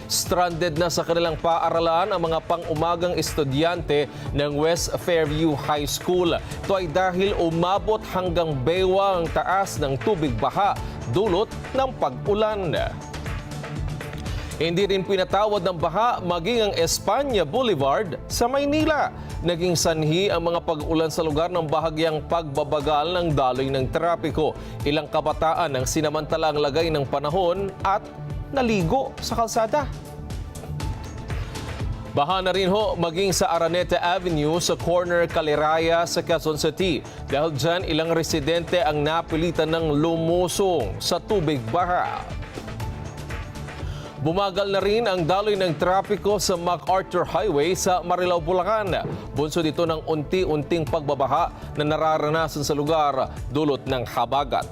Stranded na sa kanilang paaralan ang mga pang-umagang estudyante ng West Fairview High School. Ito ay dahil umabot hanggang bewang taas ng tubig baha dulot ng pag-ulan. Hindi rin pinatawad ng baha maging ang Espanya Boulevard sa Maynila. Naging sanhi ang mga pag-ulan sa lugar ng bahagyang pagbabagal ng daloy ng trapiko. Ilang kabataan ang sinamantalang lagay ng panahon at naligo sa kalsada. Baha na rin maging sa Araneta Avenue sa corner Caliraya sa Quezon City. Dahil dyan ilang residente ang napilitan ng lumusong sa tubig baha. Bumagal na rin ang daloy ng trapiko sa MacArthur Highway sa Marilao, Bulacan. Bunso dito ng unti-unting pagbabaha na nararanasan sa lugar dulot ng habagat.